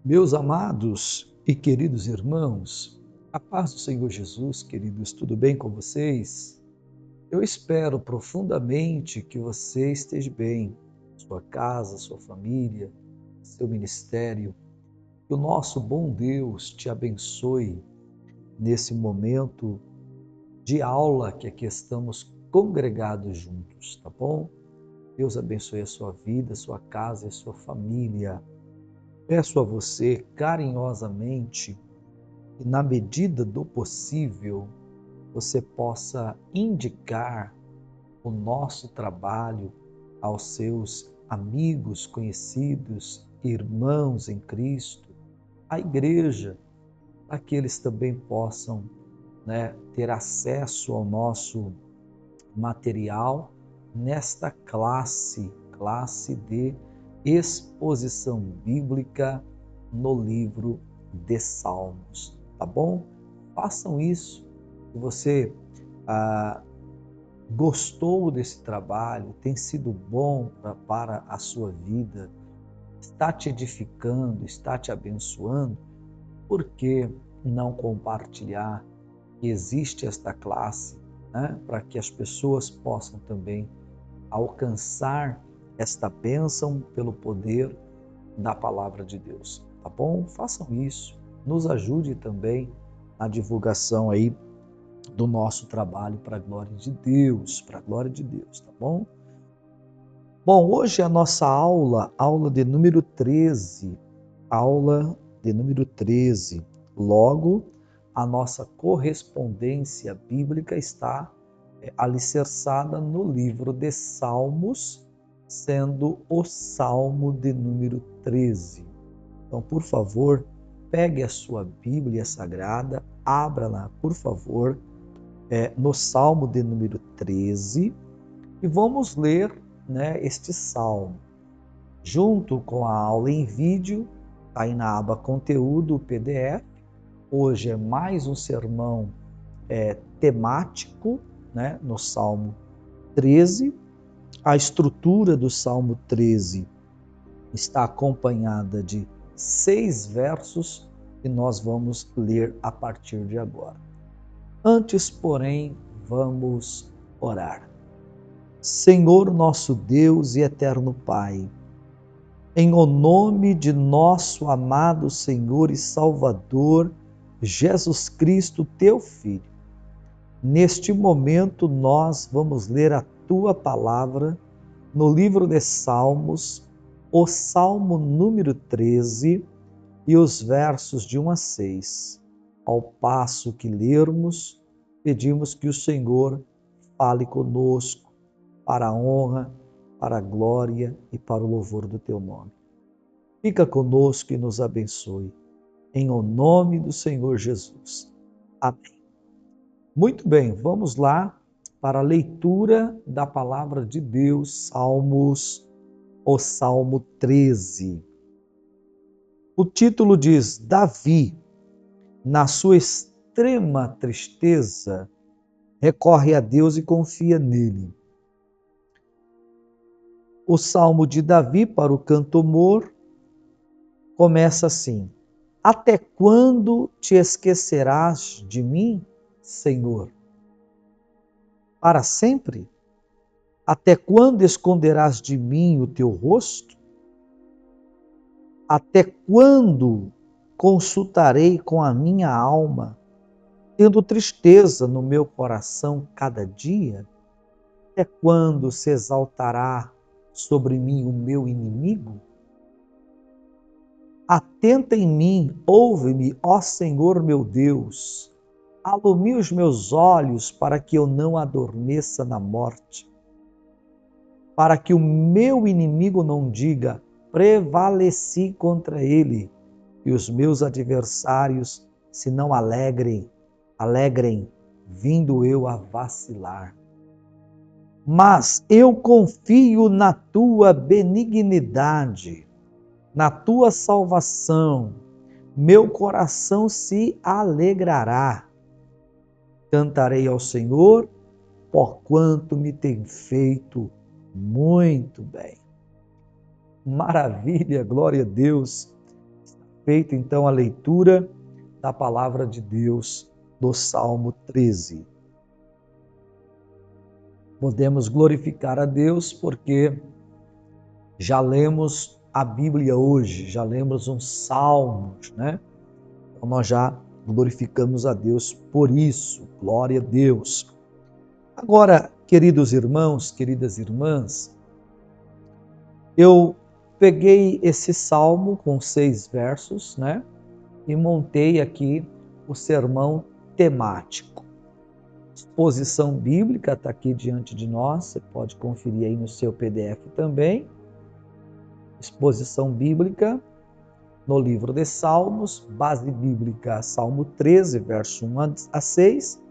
Meus amados e queridos irmãos, a paz do Senhor Jesus, queridos, tudo bem com vocês? Eu espero profundamente que você esteja bem, sua casa, sua família, seu ministério. Que o nosso bom Deus te abençoe nesse momento de aula que aqui estamos congregados juntos, tá bom? Deus abençoe a sua vida, a sua casa e a sua família. Peço a você carinhosamente que, na medida do possível, você possa indicar o nosso trabalho aos seus amigos, conhecidos, irmãos em Cristo, à igreja, para que eles também possam, ter acesso ao nosso material nesta classe de exposição bíblica no livro de Salmos, tá bom? Façam isso. Se você gostou desse trabalho, tem sido bom para a sua vida, está te edificando, está te abençoando, por que não compartilhar que existe esta classe, para que as pessoas possam também alcançar esta bênção pelo poder da palavra de Deus, tá bom? Façam isso, nos ajude também na divulgação aí do nosso trabalho para a glória de Deus, tá bom? Bom, hoje a nossa aula de número 13, aula de número 13. Logo, a nossa correspondência bíblica está alicerçada no livro de Salmos, sendo o Salmo de número 13. Então, por favor, pegue a sua Bíblia Sagrada, abra-la, por favor, no Salmo de número 13 e vamos ler, este Salmo. Junto com a aula em vídeo, está aí na aba Conteúdo, PDF. Hoje é mais um sermão temático, no Salmo 13. A estrutura do Salmo 13 está acompanhada de 6 versos que nós vamos ler a partir de agora. Antes, porém, vamos orar. Senhor nosso Deus e eterno Pai, em o nome de nosso amado Senhor e Salvador, Jesus Cristo, teu Filho, neste momento nós vamos ler a tua palavra no livro de Salmos, o Salmo número 13 e os versos de 1 a 6. Ao passo que lermos, pedimos que o Senhor fale conosco para a honra, para a glória e para o louvor do teu nome. Fica conosco e nos abençoe. Em o nome do Senhor Jesus. Amém. Muito bem, vamos lá para a leitura da palavra de Deus, Salmos, o Salmo 13. O título diz: Davi, na sua extrema tristeza, recorre a Deus e confia nele. O Salmo de Davi para o cantor começa assim: Até quando te esquecerás de mim, Senhor? Para sempre? Até quando esconderás de mim o teu rosto? Até quando consultarei com a minha alma, tendo tristeza no meu coração cada dia? Até quando se exaltará sobre mim o meu inimigo? Atenta em mim, ouve-me, ó Senhor meu Deus. Alumia os meus olhos para que eu não adormeça na morte, para que o meu inimigo não diga: prevaleci contra ele, e os meus adversários se não alegrem, vindo eu a vacilar. Mas eu confio na tua benignidade, na tua salvação, meu coração se alegrará. Cantarei ao Senhor, porquanto me tem feito muito bem. Maravilha, glória a Deus. feita então a leitura da palavra de Deus do Salmo 13. Podemos glorificar a Deus porque já lemos a Bíblia hoje, já lemos uns salmos, né? Então nós já glorificamos a Deus por isso. Glória a Deus. Agora, queridos irmãos, queridas irmãs, eu peguei esse salmo com 6 versos, né? E montei aqui o sermão temático. Exposição bíblica está aqui diante de nós, você pode conferir aí no seu PDF também. Exposição bíblica no livro de Salmos, base bíblica, Salmo 13, verso 1 a 6.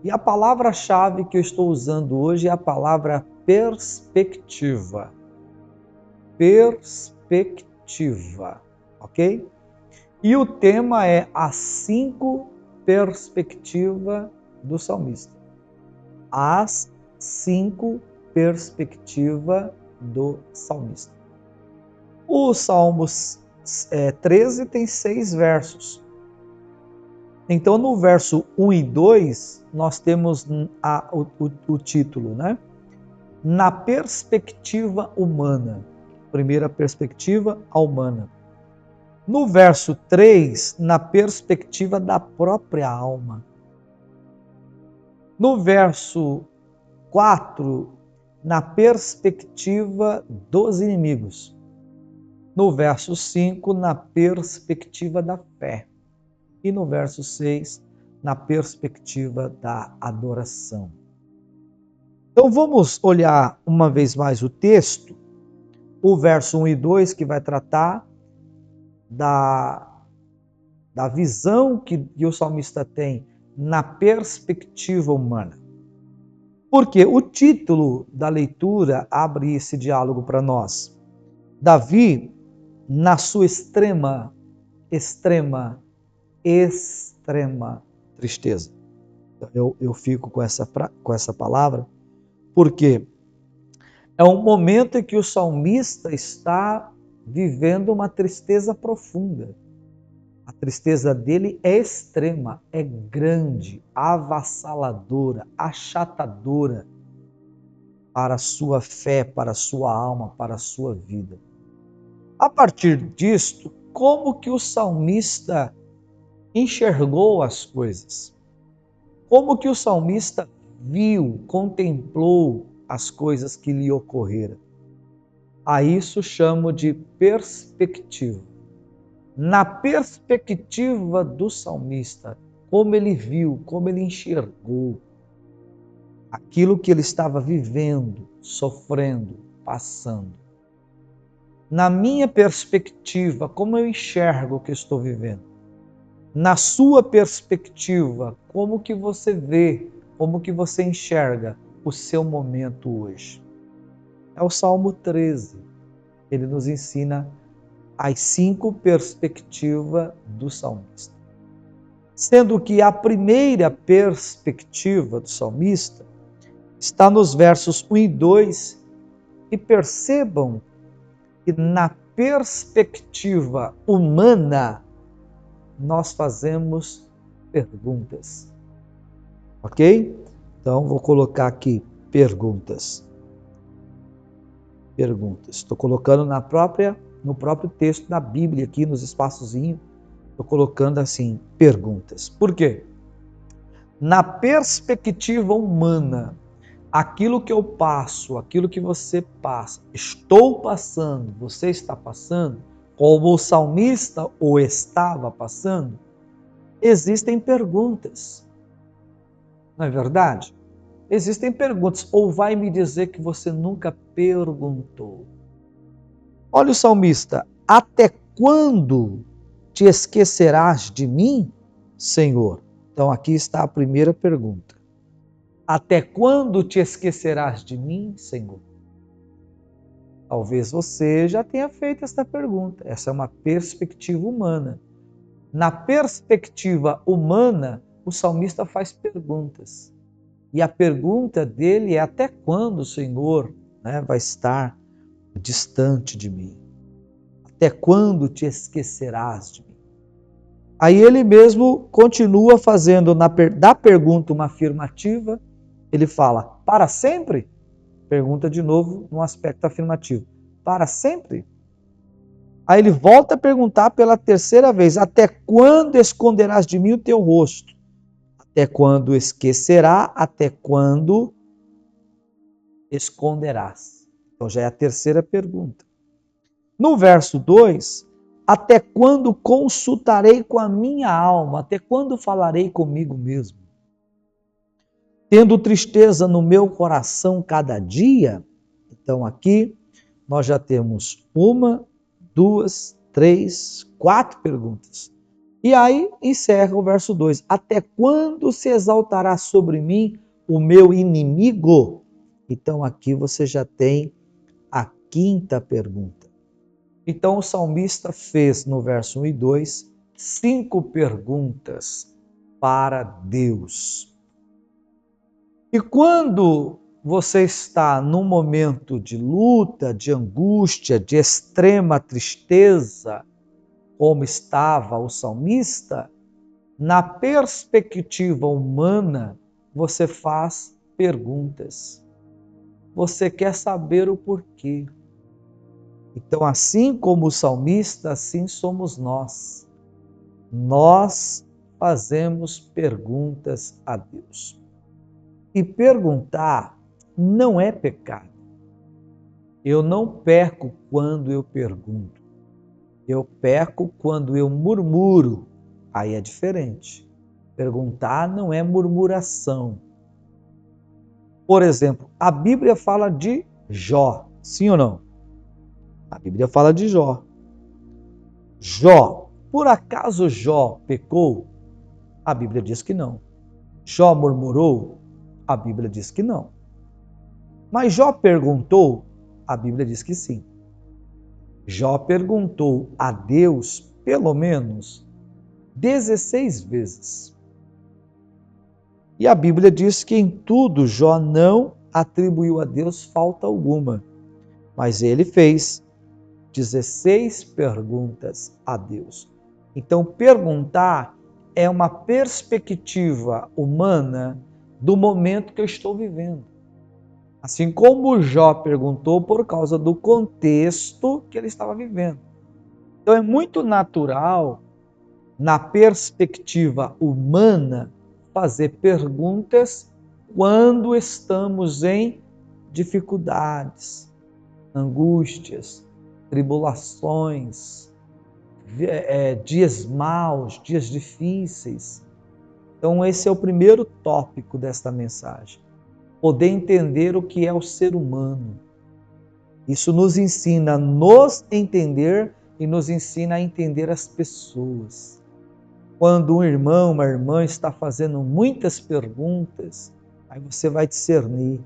E a palavra-chave que eu estou usando hoje é a palavra perspectiva. Perspectiva, ok? E o tema é as 5 perspectivas do salmista. As 5 perspectivas do salmista. O Salmo 13 tem 6 versos. Então, no verso 1 e 2, nós temos o título, né? Na perspectiva humana. Primeira perspectiva, a humana. No verso 3, na perspectiva da própria alma. No verso 4, na perspectiva dos inimigos. No verso 5, na perspectiva da fé. E no verso 6, na perspectiva da adoração. Então vamos olhar uma vez mais o texto, o verso 1 e 2, que vai tratar da visão que o salmista tem na perspectiva humana. Porque o título da leitura abre esse diálogo para nós. Davi, na sua extrema tristeza. Eu fico com essa palavra, porque é um momento em que o salmista está vivendo uma tristeza profunda. A tristeza dele é extrema, é grande, avassaladora, achatadora para a sua fé, para a sua alma, para a sua vida. A partir disto, como que o salmista enxergou as coisas? Como que o salmista viu, contemplou as coisas que lhe ocorreram? A isso chamo de perspectiva. Na perspectiva do salmista, como ele viu, como ele enxergou aquilo que ele estava vivendo, sofrendo, passando. Na minha perspectiva, como eu enxergo o que estou vivendo? Na sua perspectiva, como que você vê, como que você enxerga o seu momento hoje? É o Salmo 13. Ele nos ensina as 5 perspectivas do salmista. Sendo que a primeira perspectiva do salmista está nos versos 1 e 2, e percebam que na perspectiva humana nós fazemos perguntas. Ok? Então vou colocar aqui perguntas. Estou colocando no próprio texto da Bíblia, aqui nos espaçozinhos, estou colocando assim, perguntas. Por quê? Na perspectiva humana, aquilo que eu passo, aquilo que você passa, estou passando, você está passando, como o salmista o estava passando, existem perguntas. Não é verdade? Existem perguntas. Ou vai me dizer que você nunca perguntou? Olha o salmista. Até quando te esquecerás de mim, Senhor? Então aqui está a primeira pergunta. Até quando te esquecerás de mim, Senhor? Talvez você já tenha feito esta pergunta. Essa é uma perspectiva humana. Na perspectiva humana, o salmista faz perguntas. E a pergunta dele é: até quando o Senhor, vai estar distante de mim? Até quando te esquecerás de mim? Aí ele mesmo continua fazendo da pergunta uma afirmativa. Ele fala, para sempre? Pergunta de novo no aspecto afirmativo. Para sempre? Aí ele volta a perguntar pela terceira vez, até quando esconderás de mim o teu rosto? Até quando esquecerá? Até quando esconderás? Então já é a terceira pergunta. No verso 2, até quando consultarei com a minha alma? Até quando falarei comigo mesmo? Tendo tristeza no meu coração cada dia? Então aqui nós já temos uma, duas, três, quatro perguntas. E aí encerra o verso 2. Até quando se exaltará sobre mim o meu inimigo? Então aqui você já tem a quinta pergunta. Então o salmista fez no verso 1 e 2 5 perguntas para Deus. E quando você está num momento de luta, de angústia, de extrema tristeza, como estava o salmista, na perspectiva humana, você faz perguntas. Você quer saber o porquê. Então, assim como o salmista, assim somos nós. Nós fazemos perguntas a Deus. E perguntar não é pecado. Eu não peco quando eu pergunto. Eu peco quando eu murmuro. Aí é diferente. Perguntar não é murmuração. Por exemplo, a Bíblia fala de Jó, sim ou não? A Bíblia fala de Jó. Jó, por acaso Jó pecou? A Bíblia diz que não. Jó murmurou? A Bíblia diz que não. Mas Jó perguntou? A Bíblia diz que sim. Jó perguntou a Deus pelo menos 16 vezes. E a Bíblia diz que em tudo Jó não atribuiu a Deus falta alguma, mas ele fez 16 perguntas a Deus. Então, perguntar é uma perspectiva humana do momento que eu estou vivendo. Assim como Jó perguntou por causa do contexto que ele estava vivendo. Então, é muito natural, na perspectiva humana, fazer perguntas quando estamos em dificuldades, angústias, tribulações, dias maus, dias difíceis. Então, esse é o primeiro tópico desta mensagem. Poder entender o que é o ser humano. Isso nos ensina a nos entender e nos ensina a entender as pessoas. Quando um irmão, uma irmã está fazendo muitas perguntas, aí você vai discernir.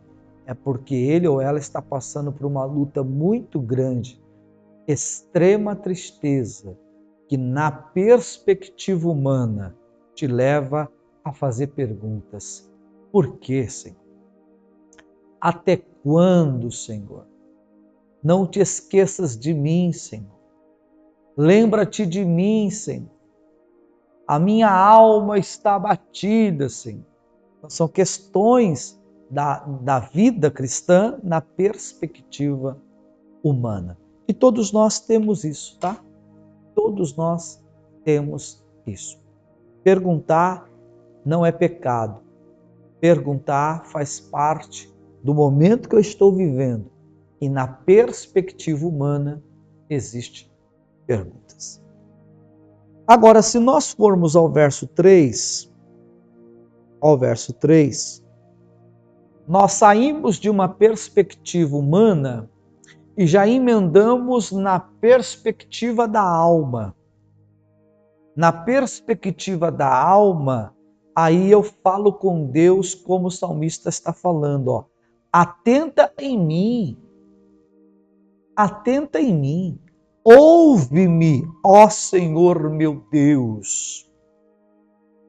É porque ele ou ela está passando por uma luta muito grande, extrema tristeza, que na perspectiva humana te leva a fazer perguntas. Por quê, Senhor? Até quando, Senhor? Não te esqueças de mim, Senhor. Lembra-te de mim, Senhor. A minha alma está abatida, Senhor. São questões da vida cristã na perspectiva humana. E todos nós temos isso, tá? Todos nós temos isso. Perguntar não é pecado. Perguntar faz parte do momento que eu estou vivendo. E na perspectiva humana existem perguntas. Agora, se nós formos ao verso 3, nós saímos de uma perspectiva humana e já emendamos na perspectiva da alma. Na perspectiva da alma, aí eu falo com Deus como o salmista está falando, ó. Atenta em mim, ouve-me, ó Senhor meu Deus.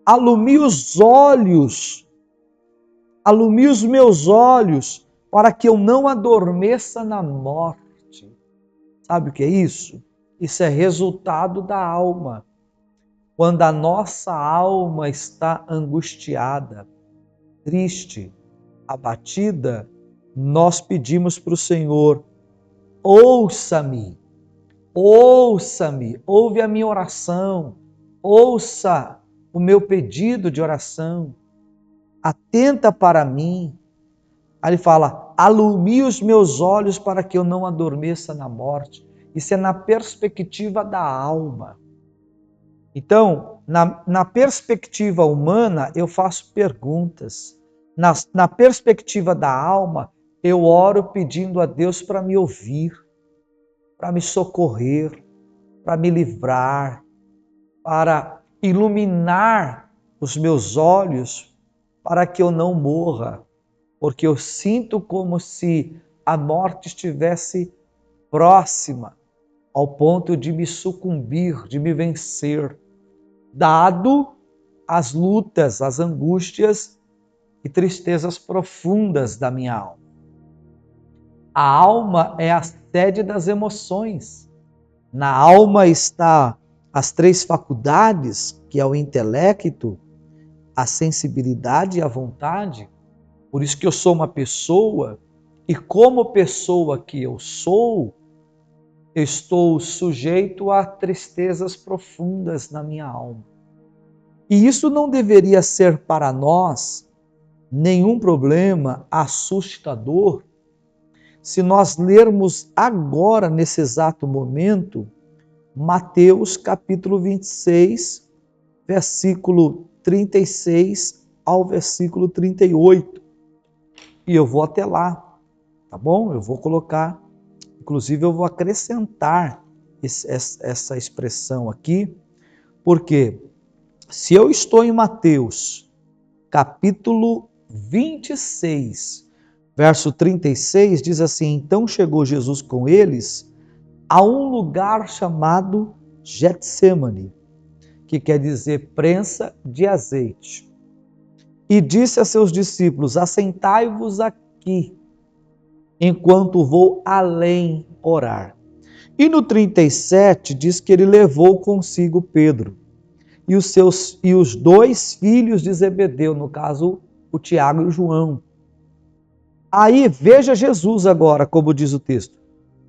Alumia os meus olhos, para que eu não adormeça na morte. Sabe o que é isso? Isso é resultado da alma. quando a nossa alma está angustiada, triste, abatida, nós pedimos para o Senhor: ouça-me, ouça-me, ouve a minha oração, ouça o meu pedido de oração, atenta para mim. Aí ele fala: alumie os meus olhos para que eu não adormeça na morte. Isso é na perspectiva da alma. Então, na perspectiva humana, eu faço perguntas. Na perspectiva da alma, eu oro pedindo a Deus para me ouvir, para me socorrer, para me livrar, para iluminar os meus olhos, para que eu não morra, porque eu sinto como se a morte estivesse próxima, ao ponto de me sucumbir, de me vencer, dado as lutas, as angústias e tristezas profundas da minha alma. A alma é a sede das emoções. Na alma está as três faculdades, que é o intelecto, a sensibilidade e a vontade. Por isso que eu sou uma pessoa, e como pessoa que eu sou, eu estou sujeito a tristezas profundas na minha alma. E isso não deveria ser para nós nenhum problema assustador se nós lermos agora, nesse exato momento, Mateus capítulo 26, versículo 36 ao versículo 38. E eu vou até lá, tá bom? Eu vou colocar, inclusive eu vou acrescentar essa expressão aqui, porque se eu estou em Mateus capítulo 26, verso 36, diz assim: então chegou Jesus com eles a um lugar chamado Getsêmani, que quer dizer prensa de azeite. E disse a seus discípulos: assentai-vos aqui, enquanto vou além orar. E no 37 diz que ele levou consigo Pedro e os dois filhos de Zebedeu, no caso o Tiago e o João. Aí veja Jesus agora, como diz o texto.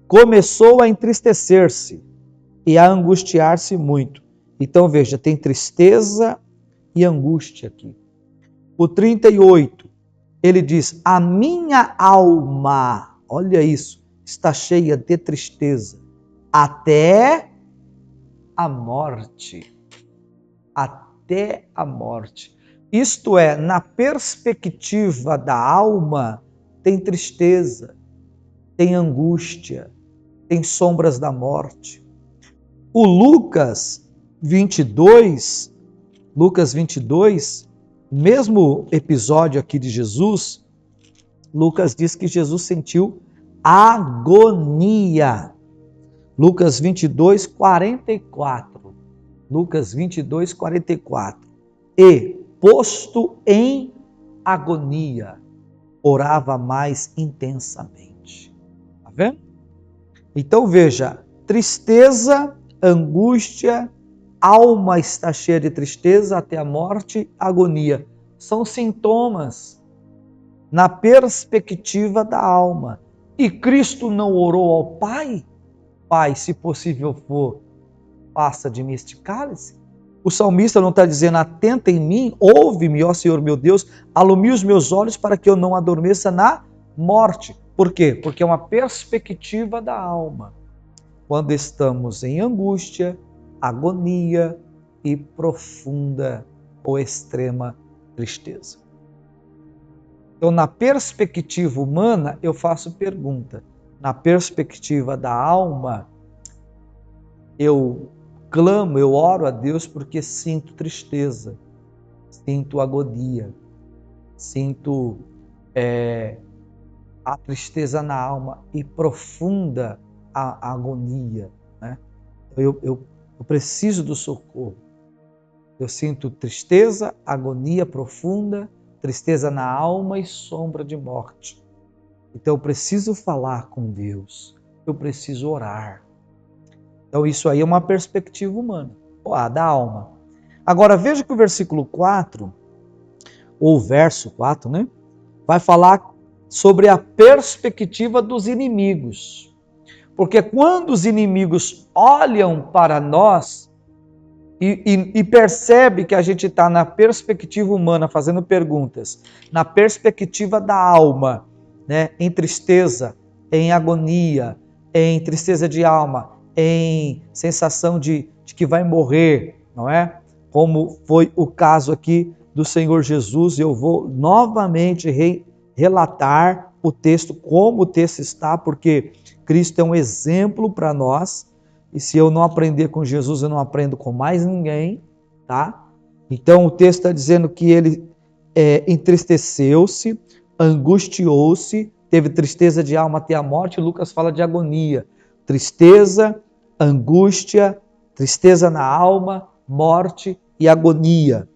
Começou a entristecer-se e a angustiar-se muito. Então veja, tem tristeza e angústia aqui. O 38, ele diz: a minha alma, olha isso, está cheia de tristeza, até a morte. Até a morte. Isto é, na perspectiva da alma, tem tristeza, tem angústia, tem sombras da morte. O Lucas 22, mesmo episódio aqui de Jesus, Lucas diz que Jesus sentiu agonia. Lucas 22, 44. Lucas 22, 44. E, posto em agonia, orava mais intensamente. Está vendo? Então veja, tristeza, angústia, alma está cheia de tristeza até a morte, agonia. São sintomas na perspectiva da alma. E Cristo não orou ao Pai? Pai, se possível for, passa de mim este cálice. O salmista não está dizendo: atenta em mim, ouve-me, ó Senhor meu Deus, alumia os meus olhos para que eu não adormeça na morte. Por quê? Porque é uma perspectiva da alma. Quando estamos em angústia, agonia e profunda ou extrema tristeza. Então, na perspectiva humana, eu faço pergunta. Na perspectiva da alma, eu clamo, eu oro a Deus porque sinto tristeza, sinto agonia, sinto a tristeza na alma e profunda a agonia, né? Eu preciso do socorro. Eu sinto tristeza, agonia profunda, tristeza na alma e sombra de morte. Então eu preciso falar com Deus, eu preciso orar. Então isso aí é uma perspectiva humana, da alma. Agora veja que o versículo 4, ou o verso 4, né? Vai falar sobre a perspectiva dos inimigos. Porque quando os inimigos olham para nós e percebe que a gente está na perspectiva humana, fazendo perguntas, na perspectiva da alma, né? Em tristeza, em agonia, em tristeza de alma, em sensação de que vai morrer, não é? Como foi o caso aqui do Senhor Jesus, e eu vou novamente relatar o texto, como o texto está, porque Cristo é um exemplo para nós, e se eu não aprender com Jesus, eu não aprendo com mais ninguém, tá? Então o texto está dizendo que ele entristeceu-se, angustiou-se, teve tristeza de alma até a morte. Lucas fala de agonia, tristeza, angústia, tristeza na alma, morte e agonia.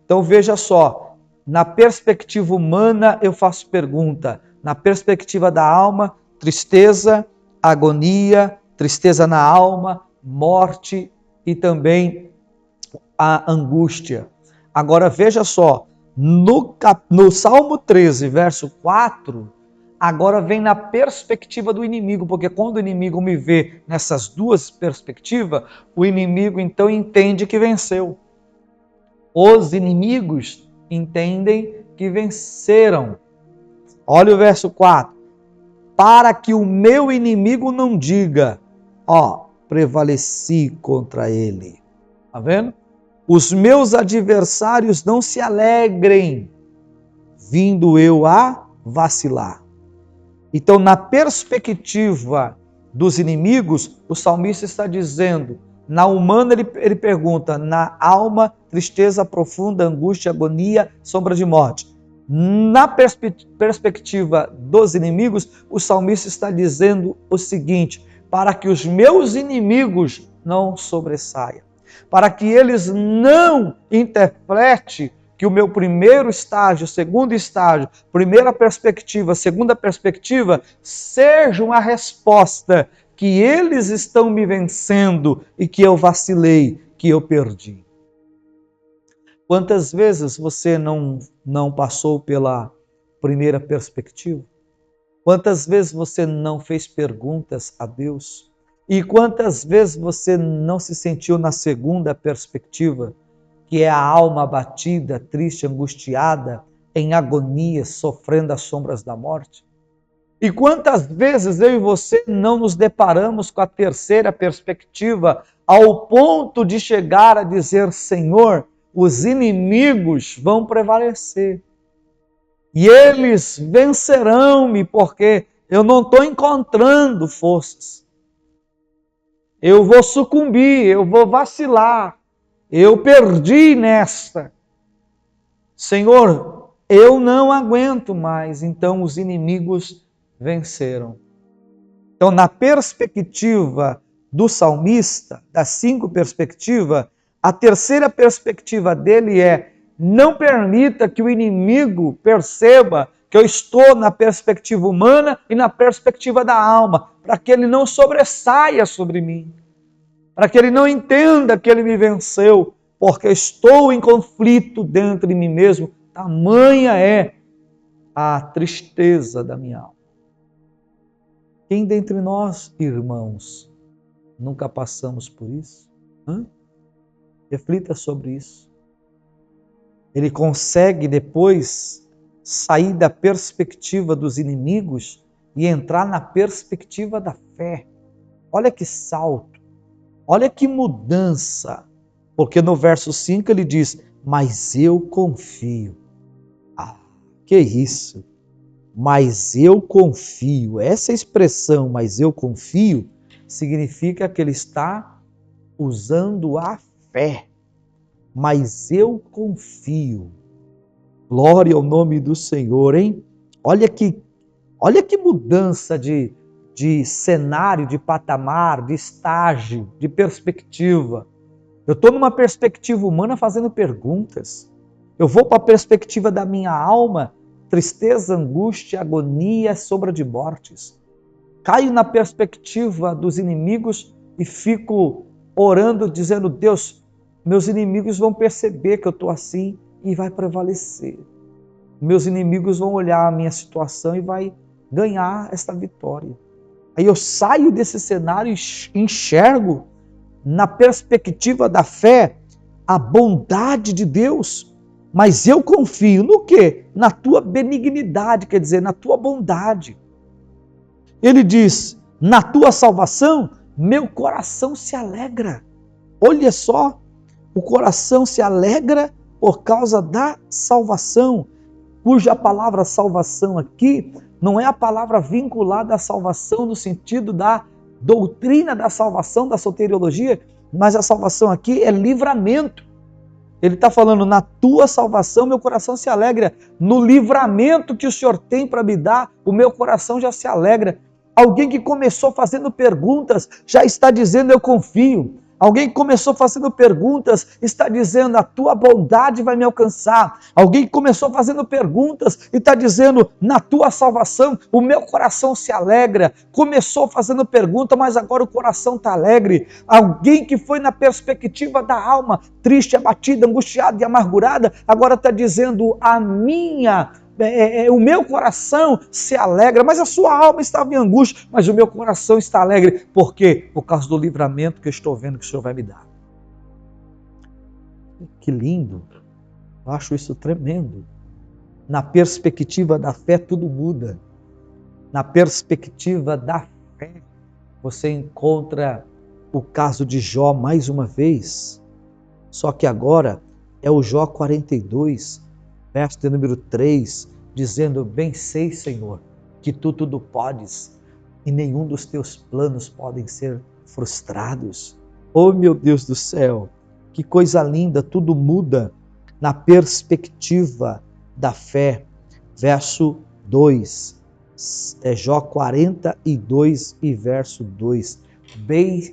Então veja só, na perspectiva humana eu faço pergunta, na perspectiva da alma, tristeza, agonia, tristeza na alma, morte e também a angústia. Agora veja só, no Salmo 13, verso 4, agora vem na perspectiva do inimigo, porque quando o inimigo me vê nessas duas perspectivas, o inimigo então entende que venceu. Os inimigos entendem que venceram. Olha o verso 4. Para que o meu inimigo não diga, prevaleci contra ele. Está vendo? Os meus adversários não se alegrem, vindo eu a vacilar. Então, na perspectiva dos inimigos, o salmista está dizendo, na humana ele pergunta, na alma, tristeza profunda, angústia, agonia, sombra de morte. Na perspectiva dos inimigos, o salmista está dizendo o seguinte, para que os meus inimigos não sobressaiam, para que eles não interpretem que o meu primeiro estágio, segundo estágio, primeira perspectiva, segunda perspectiva, seja uma resposta que eles estão me vencendo e que eu vacilei, que eu perdi. Quantas vezes você não passou pela primeira perspectiva? Quantas vezes você não fez perguntas a Deus? E quantas vezes você não se sentiu na segunda perspectiva, que é a alma abatida, triste, angustiada, em agonia, sofrendo as sombras da morte? E quantas vezes eu e você não nos deparamos com a terceira perspectiva, ao ponto de chegar a dizer, Senhor, os inimigos vão prevalecer. E eles vencerão-me, porque eu não estou encontrando forças. Eu vou sucumbir, eu vou vacilar. Eu perdi nesta. Senhor, eu não aguento mais. Então os inimigos venceram. Então, na perspectiva do salmista, das 5 perspectivas, a terceira perspectiva dele é: não permita que o inimigo perceba que eu estou na perspectiva humana e na perspectiva da alma, para que ele não sobressaia sobre mim, para que ele não entenda que ele me venceu, porque estou em conflito dentro de mim mesmo. Tamanha é a tristeza da minha alma. Quem dentre nós, irmãos, nunca passamos por isso? Reflita sobre isso. Ele consegue depois sair da perspectiva dos inimigos e entrar na perspectiva da fé. Olha que salto, olha que mudança. Porque no verso 5 ele diz, mas eu confio. Que isso? Mas eu confio. Essa expressão, mas eu confio, significa que ele está usando a fé. Mas eu confio. Glória ao nome do Senhor, hein? Olha que mudança de cenário, de patamar, de estágio, de perspectiva. Eu estou numa perspectiva humana fazendo perguntas. Eu vou para a perspectiva da minha alma, tristeza, angústia, agonia, sombra de mortes. Caio na perspectiva dos inimigos e fico orando, dizendo, Deus, Meus inimigos vão perceber que eu estou assim e vai prevalecer. Meus inimigos vão olhar a minha situação e vai ganhar esta vitória. Aí eu saio desse cenário e enxergo, na perspectiva da fé, a bondade de Deus. Mas eu confio no quê? Na tua benignidade, quer dizer, na tua bondade. Ele diz, na tua salvação, meu coração se alegra. Olha só, o coração se alegra por causa da salvação, cuja palavra salvação aqui não é a palavra vinculada à salvação no sentido da doutrina da salvação, da soteriologia, mas a salvação aqui é livramento. Ele está falando, na tua salvação meu coração se alegra, no livramento que o Senhor tem para me dar, o meu coração já se alegra. Alguém que começou fazendo perguntas já está dizendo eu confio. Alguém que começou fazendo perguntas está dizendo a tua bondade vai me alcançar. Alguém que começou fazendo perguntas e está dizendo na tua salvação o meu coração se alegra. Começou fazendo pergunta, mas agora o coração está alegre. Alguém que foi na perspectiva da alma, triste, abatida, angustiada e amargurada, agora está dizendo o meu coração se alegra, mas a sua alma estava em angústia, mas o meu coração está alegre. Por quê? Por causa do livramento que eu estou vendo que o Senhor vai me dar. Que lindo! Eu acho isso tremendo. Na perspectiva da fé tudo muda. Na perspectiva da fé você encontra o caso de Jó mais uma vez. Só que agora é o Jó 42, verso de número 3, dizendo, bem sei, Senhor, que tu tudo podes e nenhum dos teus planos podem ser frustrados. Oh meu Deus do céu, que coisa linda, tudo muda na perspectiva da fé. Verso 2, Jó 42 e verso 2,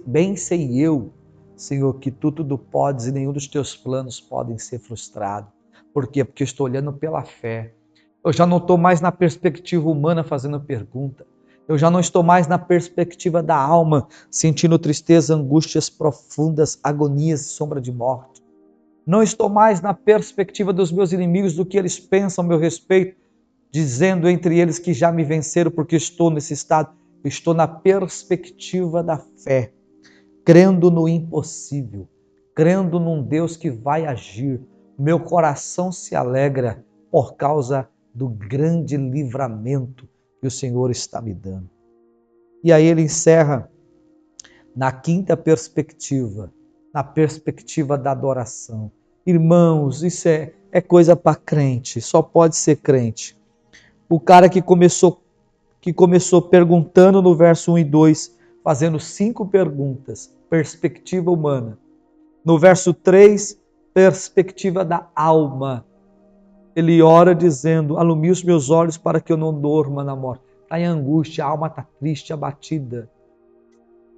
bem sei eu, Senhor, que tu tudo podes e nenhum dos teus planos podem ser frustrados. Por quê? Porque eu estou olhando pela fé. Eu já não estou mais na perspectiva humana fazendo pergunta. Eu já não estou mais na perspectiva da alma, sentindo tristeza, angústias profundas, agonias e sombra de morte. Não estou mais na perspectiva dos meus inimigos, do que eles pensam a meu respeito, dizendo entre eles que já me venceram porque estou nesse estado. Eu estou na perspectiva da fé, crendo no impossível, crendo num Deus que vai agir. Meu coração se alegra por causa do grande livramento que o Senhor está me dando. E aí ele encerra na quinta perspectiva, na perspectiva da adoração. Irmãos, isso é coisa para crente, só pode ser crente. O cara que começou perguntando no verso 1 e 2, fazendo 5 perguntas, perspectiva humana. No verso 3, perspectiva da alma. Ele ora dizendo, alumia os meus olhos para que eu não durma na morte. Está em angústia, a alma está triste, abatida.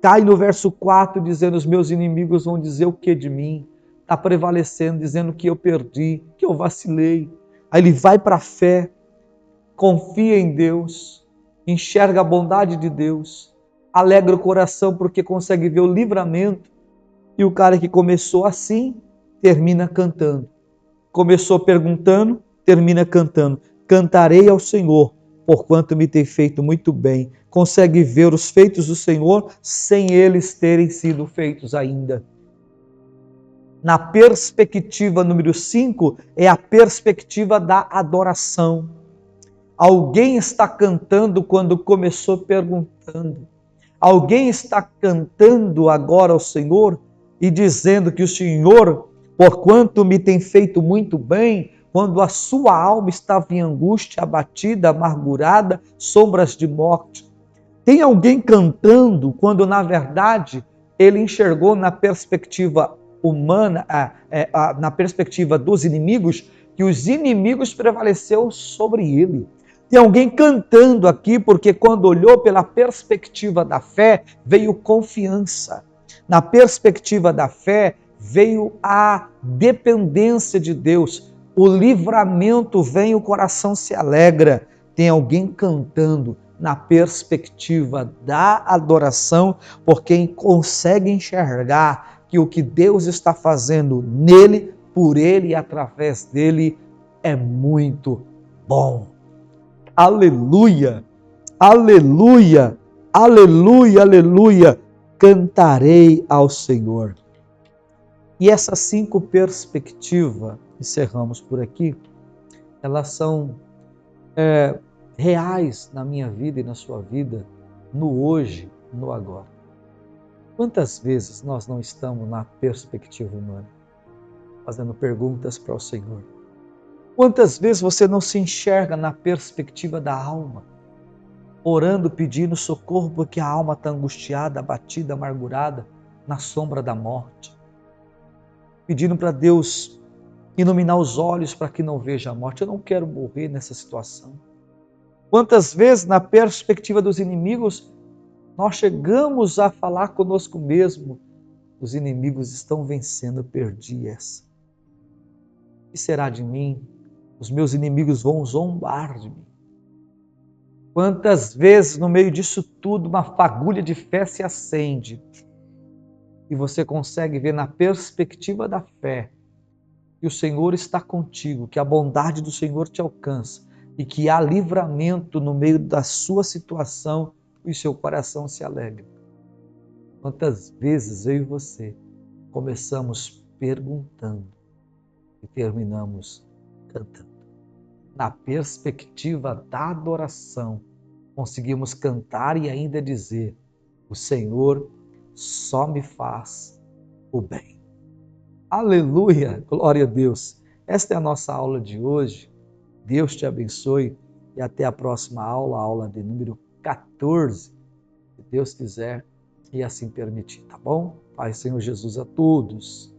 Cai no verso 4 dizendo, os meus inimigos vão dizer o que de mim? Está prevalecendo, dizendo que eu perdi, que eu vacilei. Aí ele vai para a fé, confia em Deus, enxerga a bondade de Deus, alegra o coração porque consegue ver o livramento. E o cara que começou assim, termina cantando. Começou perguntando, termina cantando. Cantarei ao Senhor, porquanto me tem feito muito bem. Consegue ver os feitos do Senhor sem eles terem sido feitos ainda. Na perspectiva número 5, é a perspectiva da adoração. Alguém está cantando quando começou perguntando. Alguém está cantando agora ao Senhor e dizendo que o Senhor, porquanto me tem feito muito bem, quando a sua alma estava em angústia, abatida, amargurada, sombras de morte. Tem alguém cantando quando, na verdade, ele enxergou na perspectiva humana, na perspectiva dos inimigos, que os inimigos prevaleceram sobre ele. Tem alguém cantando aqui porque quando olhou pela perspectiva da fé, veio confiança. Na perspectiva da fé, veio a dependência de Deus. O livramento vem, o coração se alegra. Tem alguém cantando na perspectiva da adoração, porque consegue enxergar que o que Deus está fazendo nele, por ele e através dele é muito bom. Aleluia, aleluia, aleluia, aleluia. Cantarei ao Senhor. E essas 5 perspectivas, encerramos por aqui, elas são reais na minha vida e na sua vida, no hoje, no agora. Quantas vezes nós não estamos na perspectiva humana, fazendo perguntas para o Senhor? Quantas vezes você não se enxerga na perspectiva da alma, orando, pedindo socorro porque a alma está angustiada, abatida, amargurada, na sombra da morte, pedindo para Deus iluminar os olhos para que não veja a morte. Eu não quero morrer nessa situação. Quantas vezes, na perspectiva dos inimigos, nós chegamos a falar conosco mesmo: os inimigos estão vencendo, eu perdi essa. O que será de mim? Os meus inimigos vão zombar de mim. Quantas vezes, no meio disso tudo, uma fagulha de fé se acende e você consegue ver na perspectiva da fé que o Senhor está contigo, que a bondade do Senhor te alcança e que há livramento no meio da sua situação e seu coração se alegra. Quantas vezes eu e você começamos perguntando e terminamos cantando? Na perspectiva da adoração, conseguimos cantar e ainda dizer: o Senhor só me faz o bem. Aleluia! Glória a Deus! Esta é a nossa aula de hoje. Deus te abençoe e até a próxima aula, a aula de número 14, se Deus quiser e assim permitir, tá bom? Pai, Senhor Jesus, a todos.